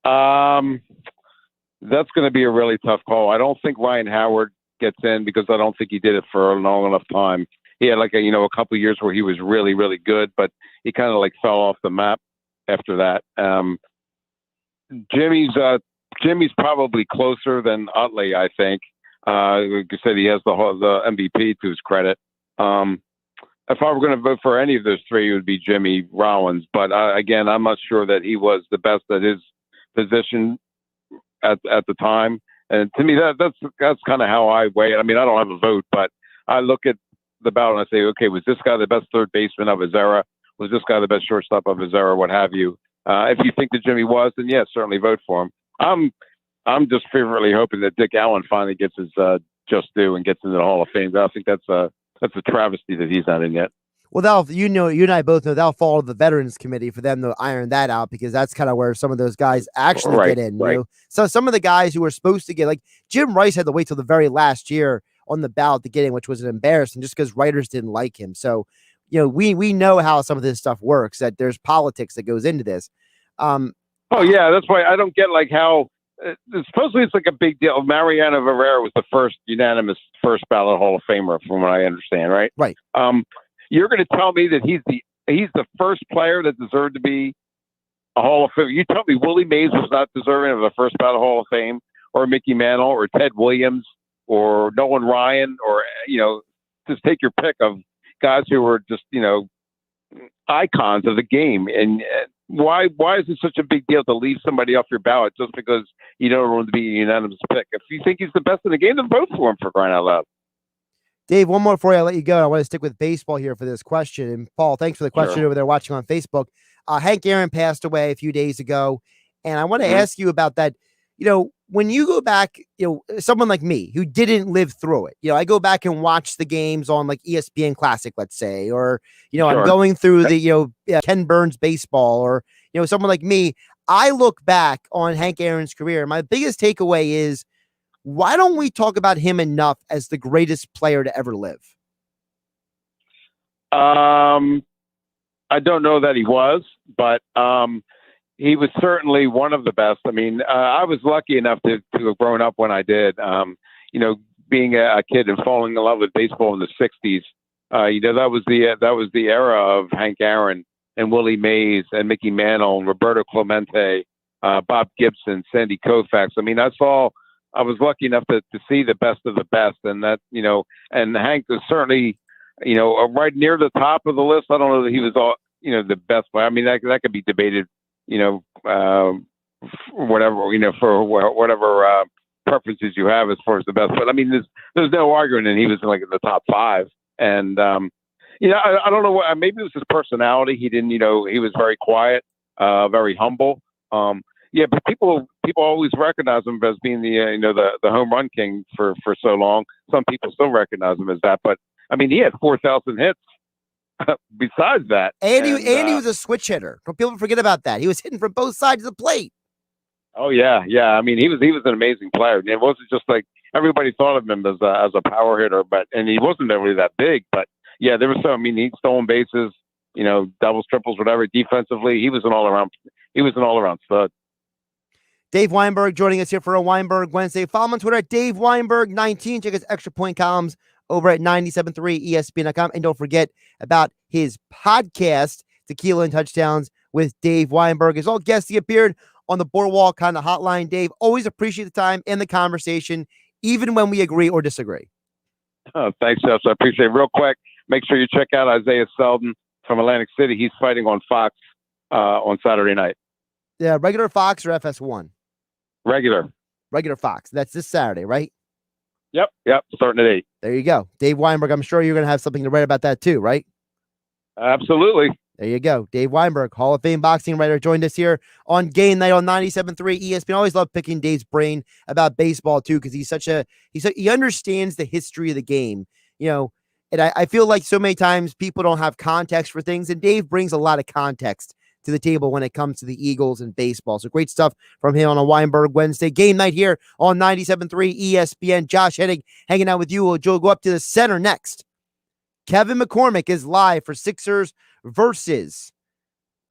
That's going to be a really tough call. I don't think Ryan Howard gets in because I don't think he did it for a long enough time. He had like a couple of years where he was really, really good, but he kind of like fell off the map after that. Jimmy's probably closer than Utley, I think. Like you said, he has the MVP to his credit. If I were going to vote for any of those three, it would be Jimmy Rollins. But again, I'm not sure that he was the best at his position at the time. And to me, that's kind of how I weigh it. I mean, I don't have a vote, but I look at the ballot and I say, okay, was this guy the best third baseman of his era? Was this guy the best shortstop of his era? What have you? If you think that Jimmy was, then yes, certainly vote for him. I'm just fervently hoping that Dick Allen finally gets his just due and gets into the Hall of Fame. I think that's a travesty that he's not in yet. Well, you and I both know that'll fall to the Veterans Committee for them to iron that out because that's kind of where some of those guys actually get in. Right. You know? So some of the guys who were supposed to get, like Jim Rice, had to wait till the very last year on the ballot to get in, which was an embarrassment just because writers didn't like him. So, we know how some of this stuff works, that there's politics that goes into this. Oh yeah, that's why I don't get like how supposedly it's like a big deal. Mariano Rivera was the first unanimous first ballot Hall of Famer, from what I understand, right? Right. You're going to tell me that he's the first player that deserved to be a Hall of Fame. You tell me Willie Mays was not deserving of the first ballot Hall of Fame, or Mickey Mantle, or Ted Williams, or Nolan Ryan, or just take your pick of guys who were just icons of the game. And why is it such a big deal to leave somebody off your ballot just because you don't want to be a unanimous pick? If you think he's the best in the game, then vote for him, for crying out loud. Dave, one more before I let you go. I want to stick with baseball here for this question. And Paul, thanks for the question over there watching on Facebook. Hank Aaron passed away a few days ago. And I want to ask you about that. When you go back, someone like me who didn't live through it, I go back and watch the games on like ESPN Classic, let's say, or, I'm going through the, Ken Burns baseball, or, someone like me. I look back on Hank Aaron's career. My biggest takeaway is, why don't we talk about him enough as the greatest player to ever live? I don't know that he was, but he was certainly one of the best. I mean, I was lucky enough to have grown up when I did. Being a kid and falling in love with baseball in the '60s. That was the era of Hank Aaron and Willie Mays and Mickey Mantle and Roberto Clemente, Bob Gibson, Sandy Koufax. I mean, I was lucky enough to see the best of the best, and that, and Hank was certainly, right near the top of the list. I don't know that he was all, the best player. I mean, that could be debated, whatever, for whatever preferences you have as far as the best. But I mean, there's no arguing, and he was like in the top five. And I don't know what, maybe it was his personality. He didn't, he was very quiet, very humble. Yeah, but people always recognize him as being the home run king for so long. Some people still recognize him as that, but I mean, he had 4,000 hits. Besides that, and he was a switch hitter. Don't people forget about that? He was hitting from both sides of the plate. Oh yeah. I mean, he was an amazing player. And it wasn't just like everybody thought of him as a power hitter, and he wasn't really that big. But yeah, there was so. I mean, he'd stolen bases, doubles, triples, whatever. Defensively, he was an all around stud. Dave Weinberg joining us here for a Weinberg Wednesday. Follow him on Twitter at Dave Weinberg19. Check his extra point columns over at 97.3 ESPN.com. And don't forget about his podcast, Tequila and Touchdowns with Dave Weinberg. As all guests, he appeared on the Boardwalk kind of hotline. Dave, always appreciate the time and the conversation, even when we agree or disagree. Oh, thanks, Jeff. I appreciate it. Real quick, make sure you check out Isaiah Selden from Atlantic City. He's fighting on Fox on Saturday night. Yeah, regular Fox or FS1? Regular Fox. That's this Saturday, right? Yep. Starting at 8. There you go. Dave Weinberg, I'm sure you're going to have something to write about that too, right? Absolutely. There you go. Dave Weinberg, Hall of Fame boxing writer, joined us here on Game Night on 97.3 ESPN. I always love picking Dave's brain about baseball too, because he understands the history of the game. And I feel like so many times people don't have context for things, and Dave brings a lot of context to the table when it comes to the Eagles and baseball. So great stuff from him on a Weinberg Wednesday. Game Night here on 97.3 ESPN. Josh Hennig hanging out with you. We'll go up to the center next. Kevin McCormick is live for Sixers versus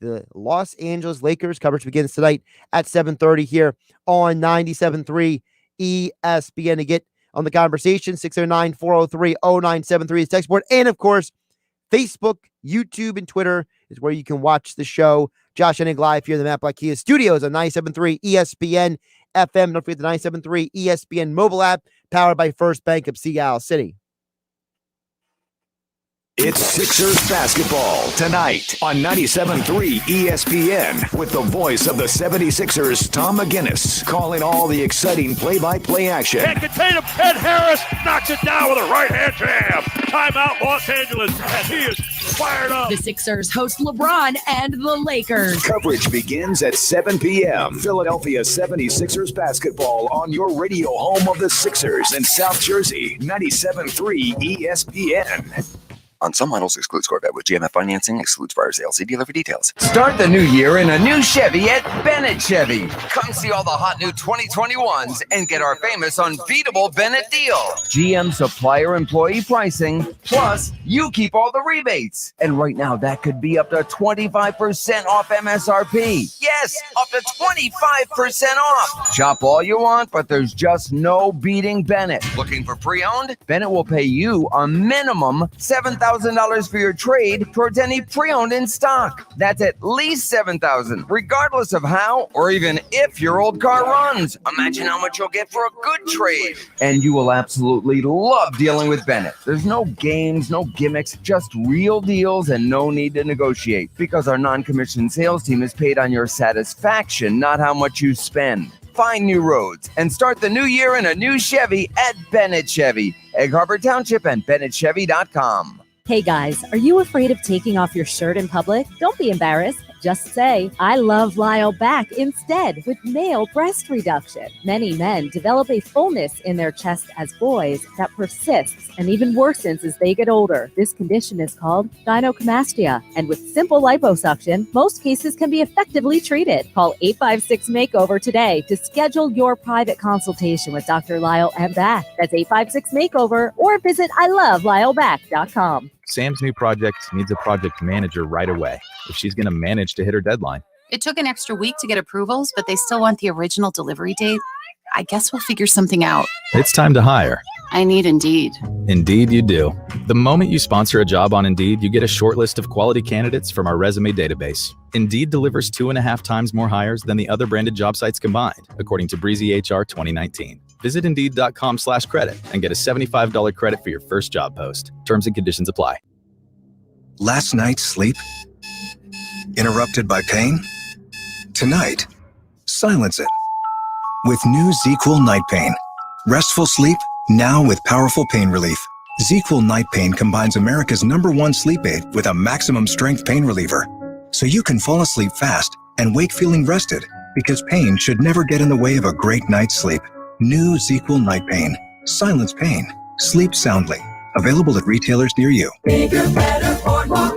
the Los Angeles Lakers. Coverage begins tonight at 7:30 here on 97.3 ESPN. To get on the conversation, 609-403-0973 is text board. And, of course, Facebook, YouTube, and Twitter is where you can watch the show. Josh Hennig live here in the Matt Black Kia Studios on 97.3 ESPN FM. Don't forget the 97.3 ESPN mobile app powered by First Bank of Seattle City. It's Sixers basketball tonight on 97.3 ESPN with the voice of the 76ers, Tom McGinnis, calling all the exciting play-by-play action. Can't contain him. Ed Harris knocks it down with a right-hand jam. Timeout Los Angeles, and he is fired up. The Sixers host LeBron and the Lakers. Coverage begins at 7 p.m. Philadelphia 76ers basketball on your radio home of the Sixers in South Jersey, 97.3 ESPN. On some models, excludes Corvette with GMF financing, excludes buyer's sale. See dealer for details. Start the new year in a new Chevy at Bennett Chevy. Come see all the hot new 2021s and get our famous unbeatable Bennett deal. GM supplier employee pricing, plus you keep all the rebates. And right now, that could be up to 25% off MSRP. Yes, up to 25% off. Shop all you want, but there's just no beating Bennett. Looking for pre-owned? Bennett will pay you a minimum $7,000 for your trade towards any pre-owned in stock. That's at least $7,000, regardless of how or even if your old car runs. Imagine how much you'll get for a good trade. And you will absolutely love dealing with Bennett. There's no games, no gimmicks, just real deals and no need to negotiate, because our non-commissioned sales team is paid on your satisfaction, not how much you spend. Find new roads and start the new year in a new Chevy at Bennett Chevy, Egg Harbor Township, and BennettChevy.com. Hey guys, are you afraid of taking off your shirt in public? Don't be embarrassed. Just say, I love Lyle back instead with male breast reduction. Many men develop a fullness in their chest as boys that persists and even worsens as they get older. This condition is called gynecomastia, and with simple liposuction, most cases can be effectively treated. Call 856-MAKEOVER today to schedule your private consultation with Dr. Lyle and Back. That's 856-MAKEOVER, or visit ilovelyle.back.com. Sam's new project needs a project manager right away if she's going to manage to hit her deadline. It took an extra week to get approvals, but they still want the original delivery date. I guess we'll figure something out. It's time to hire. I need Indeed. Indeed you do. The moment you sponsor a job on Indeed, you get a short list of quality candidates from our resume database. Indeed delivers 2.5 times more hires than the other branded job sites combined, according to Breezy HR 2019. Visit Indeed.com/credit and get a $75 credit for your first job post. Terms and conditions apply. Last night's sleep? Interrupted by pain? Tonight, silence it. With new ZQL Night Pain. Restful sleep, now with powerful pain relief. ZQL Night Pain combines America's #1 sleep aid with a maximum strength pain reliever. So you can fall asleep fast and wake feeling rested, because pain should never get in the way of a great night's sleep. New ZQL Night Pain. Silence pain. Sleep soundly. Available at retailers near you. Bigger, better, Boardwalk.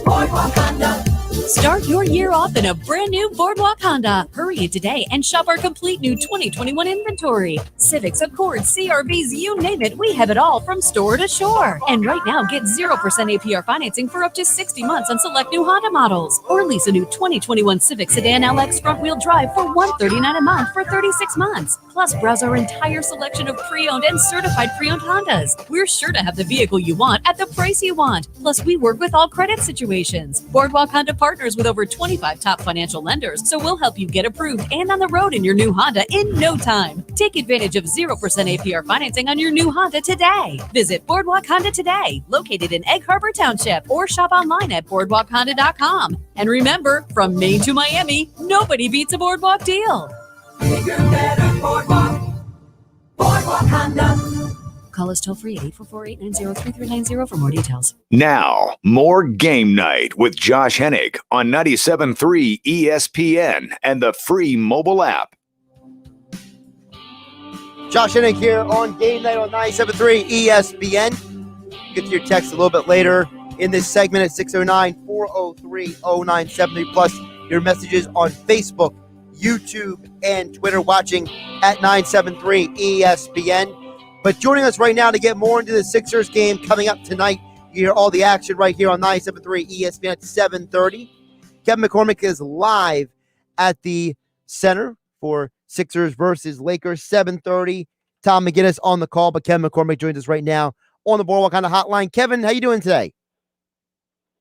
Boardwalk Honda. Start your year off in a brand new Boardwalk Honda. Hurry in today and shop our complete new 2021 inventory. Civics, Accords, CRVs, you name it, we have it all from store to shore. And right now, get 0% APR financing for up to 60 months on select new Honda models. Or lease a new 2021 Civic Sedan LX front-wheel drive for $139 a month for 36 months. Plus, browse our entire selection of pre-owned and certified pre-owned Hondas. We're sure to have the vehicle you want at the price you want. Plus, we work with all credit situations. Boardwalk Honda partners with over 25 top financial lenders, so we'll help you get approved and on the road in your new Honda in no time. Take advantage of 0% APR financing on your new Honda today. Visit Boardwalk Honda today, located in Egg Harbor Township, or shop online at boardwalkhonda.com. And remember, from Maine to Miami, nobody beats a Boardwalk deal. Bigger, better, Boardwalk. Boardwalk Honda. Call us toll free at 844-890-3390 for more details. Now, more Game Night with Josh Hennig on 97.3 ESPN and the free mobile app. Josh Hennig here on Game Night on 97.3 ESPN. Get to your text a little bit later in this segment at 609-403-0973, plus your messages on Facebook, YouTube, and Twitter, watching at 973 ESPN. But joining us right now to get more into the Sixers game coming up tonight, you hear all the action right here on 97.3 ESPN at 7:30. Kevin McCormick is live at the center for Sixers versus Lakers, 7:30. Tom McGinnis on the call, but Kevin McCormick joins us right now on the Boardwalk Honda hotline. Kevin, how you doing today?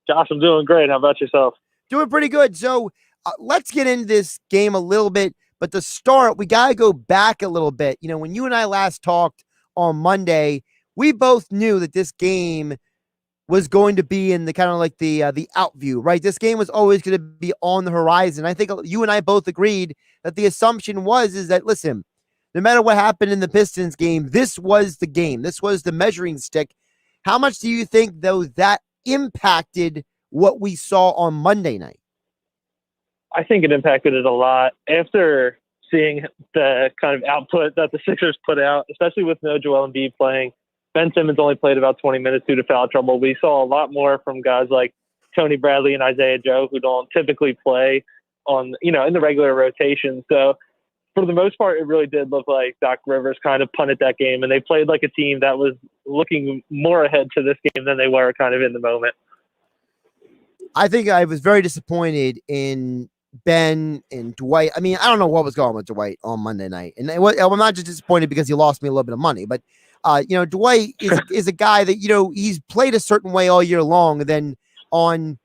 Josh, I'm doing great. How about yourself? Doing pretty good. So let's get into this game a little bit. But to start, we got to go back a little bit. You know, when you and I last talked on Monday, we both knew that this game was going to be in the kind of like the out view, right? This game was always going to be on the horizon. I think you and I both agreed that the assumption is that, listen, no matter what happened in the Pistons game, this was the game. This was the measuring stick. How much do you think, though, that impacted what we saw on Monday night? I think it impacted it a lot. After seeing the kind of output that the Sixers put out, especially with no Joel Embiid playing, Ben Simmons only played about 20 minutes due to foul trouble. We saw a lot more from guys like Tony Bradley and Isaiah Joe, who don't typically play on, in the regular rotation. So for the most part, it really did look like Doc Rivers kind of punted that game, and they played like a team that was looking more ahead to this game than they were kind of in the moment. I think I was very disappointed in Ben and Dwight. I mean, I don't know what was going on with Dwight on Monday night. And I'm not just disappointed because he lost me a little bit of money, but Dwight is a guy that, he's played a certain way all year long. And then on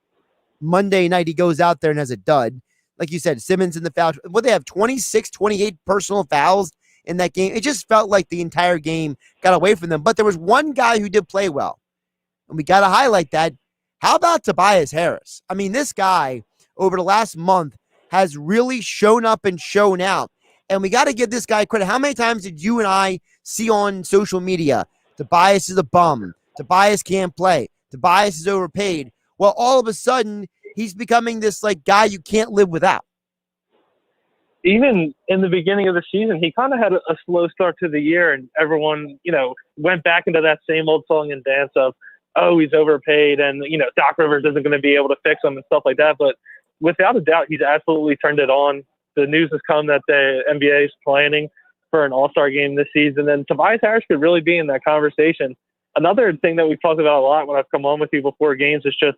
Monday night, he goes out there and has a dud. Like you said, Simmons in the foul. They have 26, 28 personal fouls in that game. It just felt like the entire game got away from them. But there was one guy who did play well, and we got to highlight that. How about Tobias Harris? I mean, this guy over the last month has really shown up and shown out. And we got to give this guy credit. How many times did you and I see on social media, Tobias is a bum, Tobias can't play, Tobias is overpaid? Well, all of a sudden, he's becoming this guy you can't live without. Even in the beginning of the season, he kind of had a slow start to the year, and everyone, went back into that same old song and dance of, oh, he's overpaid, and, Doc Rivers isn't going to be able to fix him and stuff like that. But without a doubt, he's absolutely turned it on. The news has come that the NBA is planning for an all-star game this season, and Tobias Harris could really be in that conversation. Another thing that we've talked about a lot when I've come on with you before games is just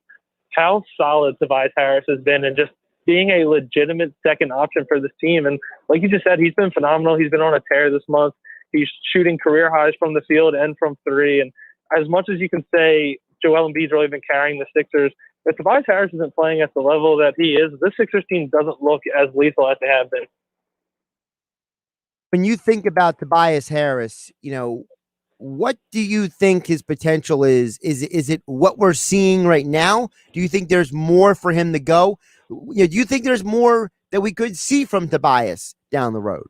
how solid Tobias Harris has been and just being a legitimate second option for this team. And like you just said, he's been phenomenal. He's been on a tear this month. He's shooting career highs from the field and from three. And as much as you can say Joel Embiid's really been carrying the Sixers, if Tobias Harris isn't playing at the level that he is, this Sixers team doesn't look as lethal as they have been. When you think about Tobias Harris, what do you think his potential is? Is it what we're seeing right now? Do you think there's more for him to go? Do you think there's more that we could see from Tobias down the road?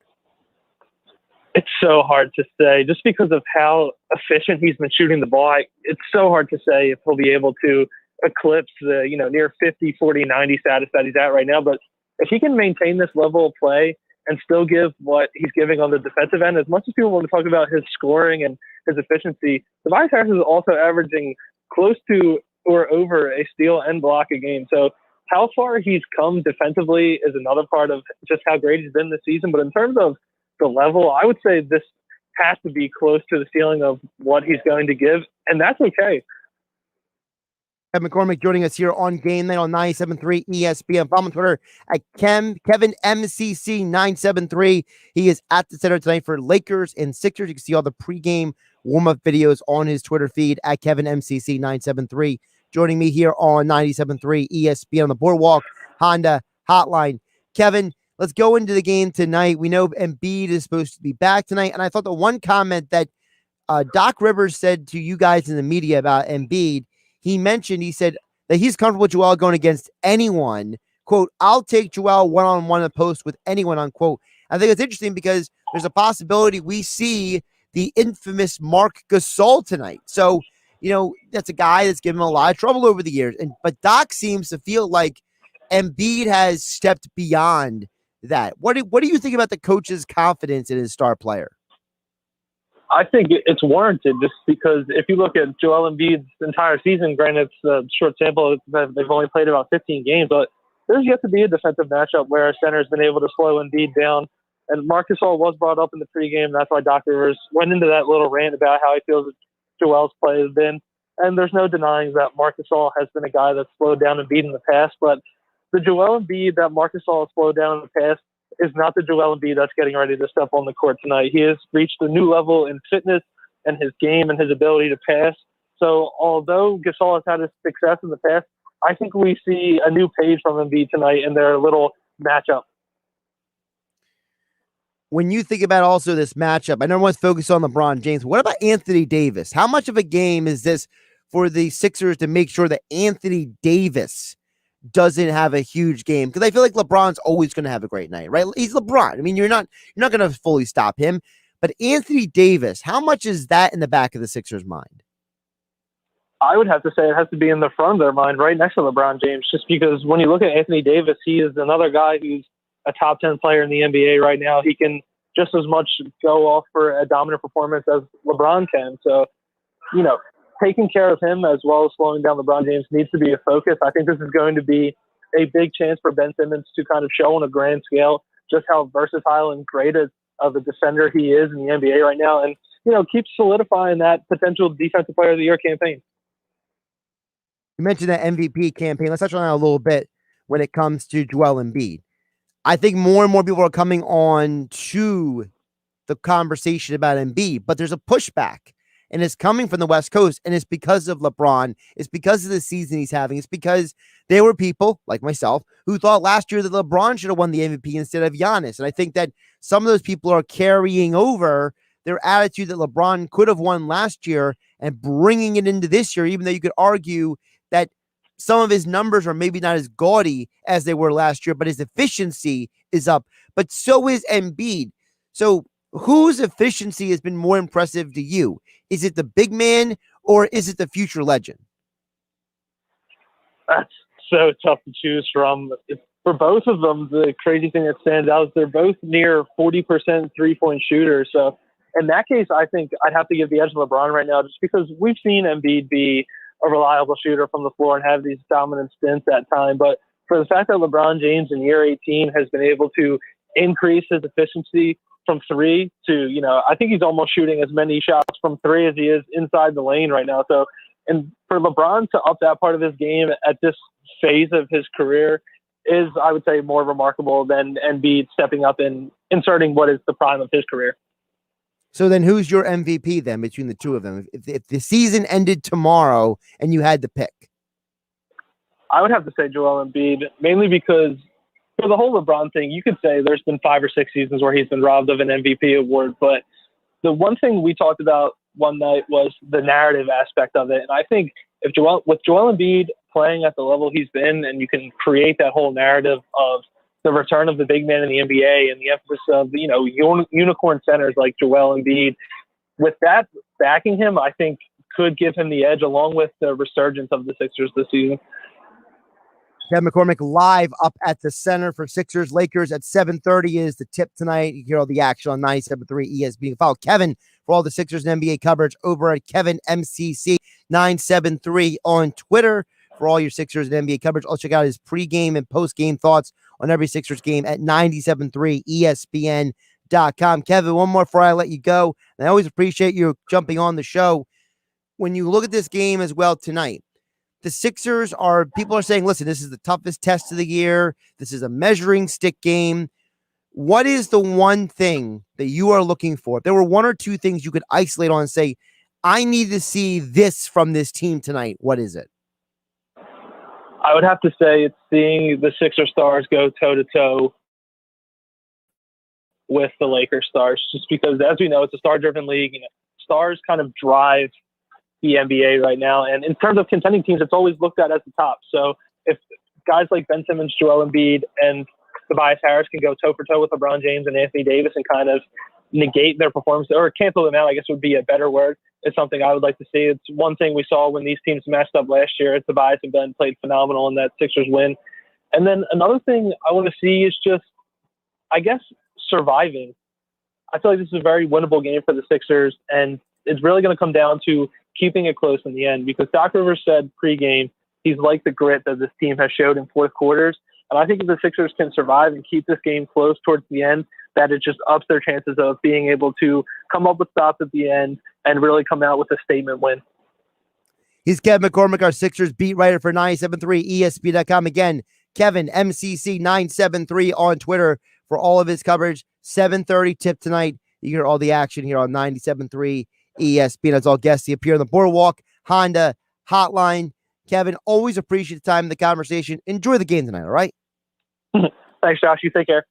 It's so hard to say just because of how efficient he's been shooting the ball. It's so hard to say if he'll be able to eclipse the, near 50, 40, 90 status that he's at right now. But if he can maintain this level of play and still give what he's giving on the defensive end, as much as people want to talk about his scoring and his efficiency, Tobias Harris is also averaging close to or over a steal and block a game. So how far he's come defensively is another part of just how great he's been this season. But in terms of the level, I would say this has to be close to the ceiling of what he's going to give, and that's okay. Kevin McCormick joining us here on Game Night on 97.3 ESPN. Follow him on Twitter at Kevin MCC973. He is at the center tonight for Lakers and Sixers. You can see all the pregame warm-up videos on his Twitter feed at Kevin MCC973. Joining me here on 97.3 ESPN on the Boardwalk Honda Hotline. Kevin, let's go into the game tonight. We know Embiid is supposed to be back tonight, and I thought the one comment that Doc Rivers said to you guys in the media about Embiid, he said that he's comfortable with Joel going against anyone. Quote, I'll take Joel one-on-one in a post with anyone, unquote. I think it's interesting because there's a possibility we see the infamous Marc Gasol tonight. So, that's a guy that's given him a lot of trouble over the years. But Doc seems to feel like Embiid has stepped beyond that. What do you think about the coach's confidence in his star player? I think it's warranted just because if you look at Joel Embiid's entire season, granted it's a short sample, they've only played about 15 games, but there's yet to be a defensive matchup where a center has been able to slow Embiid down. And Marc Gasol was brought up in the pregame. That's why Doc Rivers went into that little rant about how he feels that Joel's play has been. And there's no denying that Marc Gasol has been a guy that's slowed down Embiid in the past, but the Joel Embiid that Marc Gasol has slowed down in the past is not the Joel Embiid that's getting ready to step on the court tonight. He has reached a new level in fitness and his game and his ability to pass. So although Gasol has had his success in the past, I think we see a new page from Embiid tonight in their little matchup. When you think about also this matchup, I know everyone's focused on LeBron James. What about Anthony Davis? How much of a game is this for the Sixers to make sure that Anthony Davis doesn't have a huge game? Because I feel like LeBron's always going to have a great night, right? He's LeBron. I mean, you're not going to fully stop him. But Anthony Davis, how much is that in the back of the Sixers' mind? I would have to say it has to be in the front of their mind, right next to LeBron James, just because when you look at Anthony Davis, he is another guy who's a top 10 player in the NBA right now. He can just as much go off for a dominant performance as LeBron can. So, taking care of him as well as slowing down LeBron James needs to be a focus. I think this is going to be a big chance for Ben Simmons to kind of show on a grand scale just how versatile and great of a defender he is in the NBA right now, and keep solidifying that potential Defensive Player of the Year campaign. You mentioned that MVP campaign. Let's touch on that a little bit when it comes to Joel Embiid. I think more and more people are coming on to the conversation about Embiid, but there's a pushback, and it's coming from the West Coast, and it's because of LeBron. It's because of the season he's having. It's because there were people like myself who thought last year that LeBron should have won the MVP instead of Giannis, and I think that some of those people are carrying over their attitude that LeBron could have won last year and bringing it into this year, even though you could argue that some of his numbers are maybe not as gaudy as they were last year, but his efficiency is up. But so is Embiid. So whose efficiency has been more impressive to you? Is it the big man or is it the future legend? That's so tough to choose from. For both of them, the crazy thing that stands out is they're both near 40% three-point shooters. So in that case, I think I'd have to give the edge to LeBron right now just because we've seen Embiid be a reliable shooter from the floor and have these dominant stints at time. But for the fact that LeBron James in year 18 has been able to increase his efficiency from three to, I think he's almost shooting as many shots from three as he is inside the lane right now. So, and for LeBron to up that part of his game at this phase of his career is, I would say, more remarkable than Embiid stepping up and inserting what is the prime of his career. So then who's your MVP then between the two of them? If the season ended tomorrow and you had to pick. I would have to say Joel Embiid, mainly because for the whole LeBron thing, you could say there's been 5 or 6 seasons where he's been robbed of an MVP award. But the one thing we talked about one night was the narrative aspect of it. And I think with Joel Embiid playing at the level he's been, and you can create that whole narrative of the return of the big man in the NBA and the emphasis of, unicorn centers like Joel Embiid, with that backing him, I think could give him the edge along with the resurgence of the Sixers this season. Kevin McCormick live up at the center for Sixers Lakers at 7:30 is the tip tonight. You hear all the action on 97.3 ESPN. Follow Kevin for all the Sixers and NBA coverage over at Kevin MCC 973 on Twitter for all your Sixers and NBA coverage. Also check out his pregame and postgame thoughts on every Sixers game at 97.3 ESPN.com. Kevin, one more before I let you go. And I always appreciate you jumping on the show. When you look at this game as well tonight, the Sixers people are saying, listen, this is the toughest test of the year. This is a measuring stick game. What is the one thing that you are looking for? If there were one or two things you could isolate on and say, I need to see this from this team tonight, what is it? I would have to say it's seeing the Sixers stars go toe-to-toe with the Lakers stars, just because, as we know, it's a star-driven league. Stars kind of drive the NBA right now. And in terms of contending teams, it's always looked at as the top. So if guys like Ben Simmons, Joel Embiid, and Tobias Harris can go toe-for-toe with LeBron James and Anthony Davis and kind of negate their performance or cancel them out, I guess would be a better word. It's something I would like to see. It's one thing we saw when these teams messed up last year. Tobias and Ben played phenomenal in that Sixers win. And then another thing I want to see is just, I guess, surviving. I feel like this is a very winnable game for the Sixers, and it's really going to come down to keeping it close in the end, because Doc Rivers said pregame he's liked the grit that this team has showed in fourth quarters. And I think if the Sixers can survive and keep this game close towards the end, that it just ups their chances of being able to come up with stops at the end and really come out with a statement win. He's Kevin McCormick, our Sixers beat writer for 97.3 ESPN.com. Again, Kevin, MCC973 on Twitter for all of his coverage. 7:30 tip tonight. You hear all the action here on 97.3 ESPN. As all guests, he appear on the Boardwalk Honda Hotline. Kevin, always appreciate the time and the conversation. Enjoy the game tonight, all right? Thanks, Josh. You take care.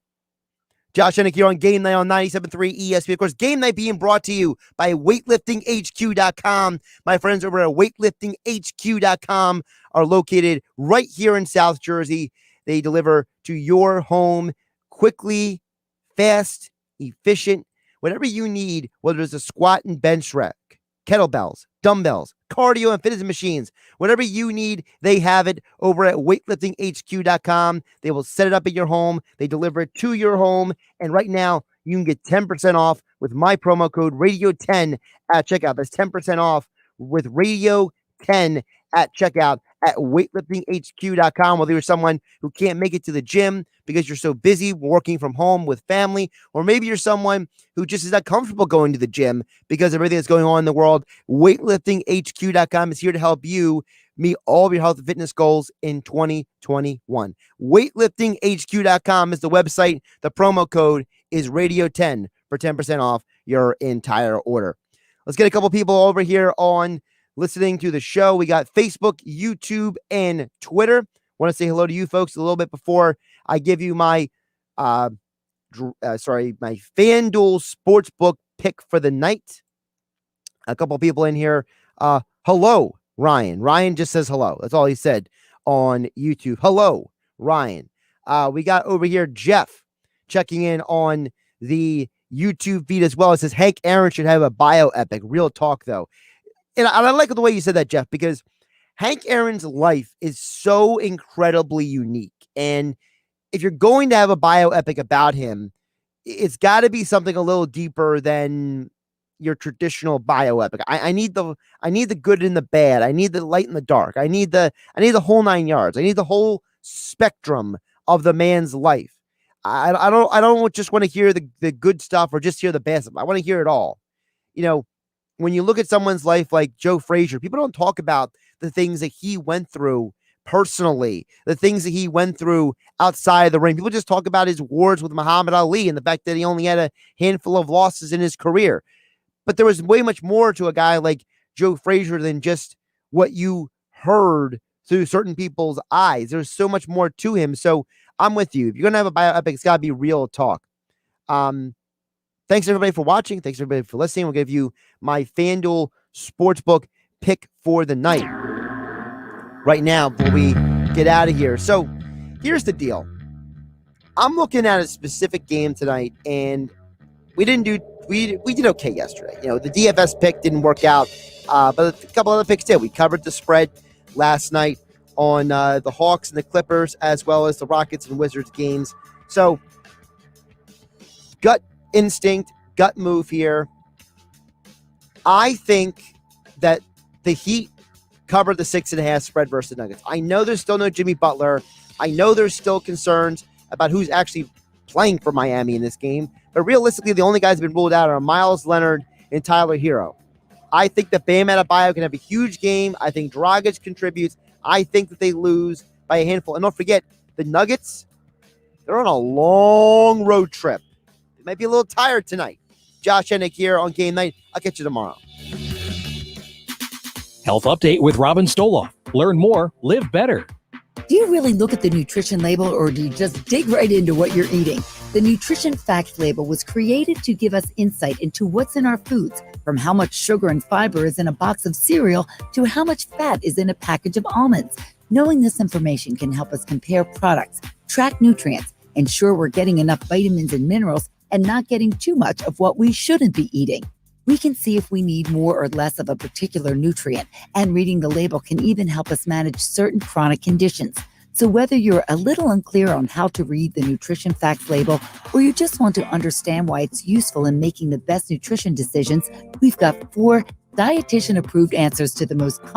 Josh Hennig here on Game Night on 97.3 ESPN. Of course, Game Night being brought to you by weightliftinghq.com. My friends over at weightliftinghq.com are located right here in South Jersey. They deliver to your home quickly, fast, efficient, whatever you need, whether it's a squat and bench rack, kettlebells, dumbbells, cardio and fitness machines, whatever you need, they have it over at weightliftinghq.com. They will set it up at your home. They deliver it to your home. And right now, you can get 10% off with my promo code Radio10 at checkout. That's 10% off with Radio10 at checkout at weightliftinghq.com. Whether you're someone who can't make it to the gym because you're so busy working from home with family, or maybe you're someone who just is not comfortable going to the gym because of everything that's going on in the world, weightliftinghq.com is here to help you meet all of your health and fitness goals in 2021. Weightliftinghq.com is the website. The promo code is Radio10 for 10% off your entire order. Let's get a couple people over here on listening to the show. We got Facebook, YouTube, and Twitter. Want to say hello to you folks a little bit before I give you my my FanDuel Sportsbook pick for the night. A couple people in here. Hello, Ryan. Ryan just says hello. That's all he said on YouTube. Hello, Ryan. We got over here Jeff checking in on the YouTube feed as well. It says Hank Aaron should have a bioepic. Real talk, though. And I like the way you said that, Jeff, because Hank Aaron's life is so incredibly unique. And if you're going to have a bioepic about him, it's got to be something a little deeper than your traditional bioepic. I need the good and the bad. I need the light and the dark. I need the whole 9 yards. I need the whole spectrum of the man's life. I don't just want to hear the good stuff or just hear the bad stuff. I want to hear it all. You know, when you look at someone's life like Joe Frazier, people don't talk about the things that he went through personally, the things that he went through outside of the ring. People just talk about his wars with Muhammad Ali and the fact that he only had a handful of losses in his career. But there was way much more to a guy like Joe Frazier than just what you heard through certain people's eyes. There's so much more to him. So I'm with you. If you're going to have a bioepic, it's got to be real talk. Thanks everybody for watching. Thanks everybody for listening. We'll give you my FanDuel Sportsbook pick for the night right now before we get out of here. So here's the deal. I'm looking at a specific game tonight, and we did okay yesterday. You know, the DFS pick didn't work out, but a couple other picks did. We covered the spread last night on the Hawks and the Clippers, as well as the Rockets and Wizards games. So gut instinct, gut move here. I think that the Heat covered the 6.5 spread versus the Nuggets. I know there's still no Jimmy Butler. I know there's still concerns about who's actually playing for Miami in this game. But realistically, the only guys who have been ruled out are Miles Leonard and Tyler Hero. I think that Bam Adebayo can have a huge game. I think Dragic contributes. I think that they lose by a handful. And don't forget, the Nuggets, they're on a long road trip. They might be a little tired tonight. Josh Hennig here on Game Night. I'll catch you tomorrow. Health Update with Robin Stoloff. Learn more, live better. Do you really look at the nutrition label, or do you just dig right into what you're eating? The Nutrition Facts label was created to give us insight into what's in our foods, from how much sugar and fiber is in a box of cereal to how much fat is in a package of almonds. Knowing this information can help us compare products, track nutrients, ensure we're getting enough vitamins and minerals, and not getting too much of what we shouldn't be eating. We can see if we need more or less of a particular nutrient, and reading the label can even help us manage certain chronic conditions. So whether you're a little unclear on how to read the nutrition facts label, or you just want to understand why it's useful in making the best nutrition decisions, we've got 4 dietitian-approved answers to the most common